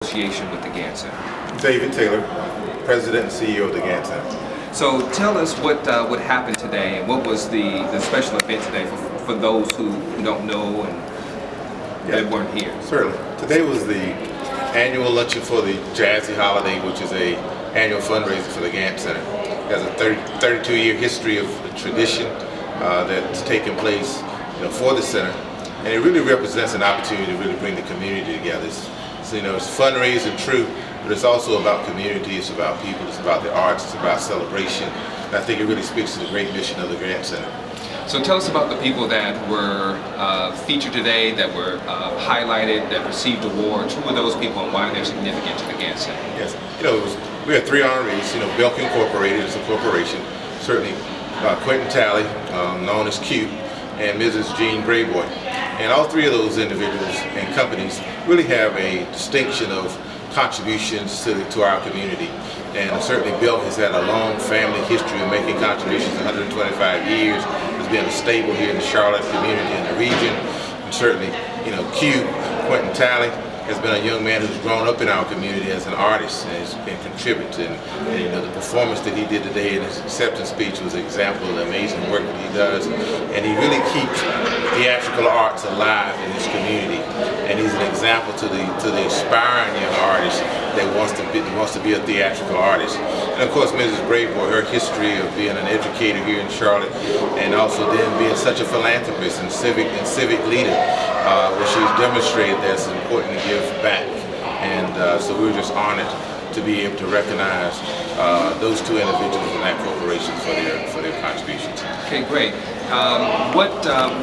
association with the Gantt Center? David Taylor, President and CEO of the Gantt Center. So tell us what happened today and what was the special event today for those who don't know and that weren't here. Certainly. Today was the annual luncheon for the Jazzy holiday, which is a annual fundraiser for the Gantt Center. It has a 32-year history of tradition that's taken place for the center, and it really represents an opportunity to really bring the community together. It's fundraising, true, but it's also about community, it's about people, it's about the arts, it's about celebration. And I think it really speaks to the great mission of the Gantt Center. So tell us about the people that were featured today, that were highlighted, that received awards. Who were those people and why they're significant to the Gantt Center? Yes, we had three honorees. Belk Incorporated is a corporation. Certainly Quentin Talley, known as Q, and Mrs. Jean Brayboy. And all three of those individuals and companies really have a distinction of contributions to our community. And certainly Belk has had a long family history of making contributions, 125 years. Has been a staple here in the Charlotte community and the region. And certainly, Q, Quentin Talley, has been a young man who's grown up in our community as an artist and has been contributing. And the performance that he did today in his acceptance speech was an example of the amazing work that he does. And he really keeps theatrical arts alive in his community. And he's an example to the aspiring young artist that wants to be a theatrical artist. And of course, Mrs. Brayboy, her history of being an educator here in Charlotte, and also then being such a philanthropist and civic leader, where she's demonstrated that it's important to give back. And so we're just honored to be able to recognize those two individuals in that corporation for their contributions. Okay, great.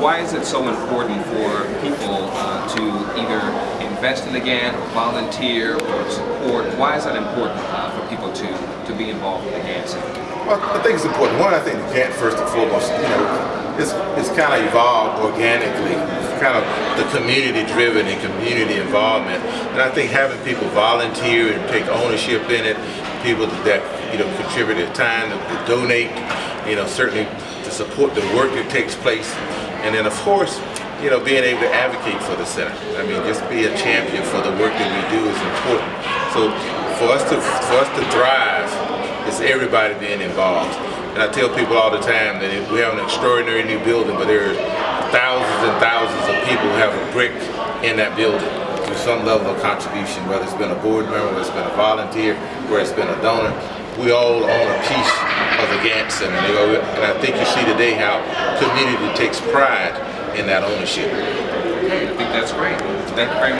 Why is it so important for people to either invest in the Gantt or volunteer or support? Why is that important for people to be involved in the Gantt Center? Well, I think it's important. One, I think the Gantt, first and foremost, it's kind of evolved organically. It's kind of the community-driven and community involvement. And I think having people volunteer and take ownership in it, people that contribute their time, to donate, certainly to support the work that takes place, and then of course, being able to advocate for the center. I mean, just be a champion for the work that we do is important. So for us to thrive, it's everybody being involved. And I tell people all the time that we have an extraordinary new building, but there are thousands and thousands of people who have a brick in that building through some level of contribution, whether it's been a board member, whether it's been a volunteer, whether it's been a donor. We all own a piece of the Gantt Center. And I think you see today how community takes pride in that ownership. I think that's great. Thank you very much.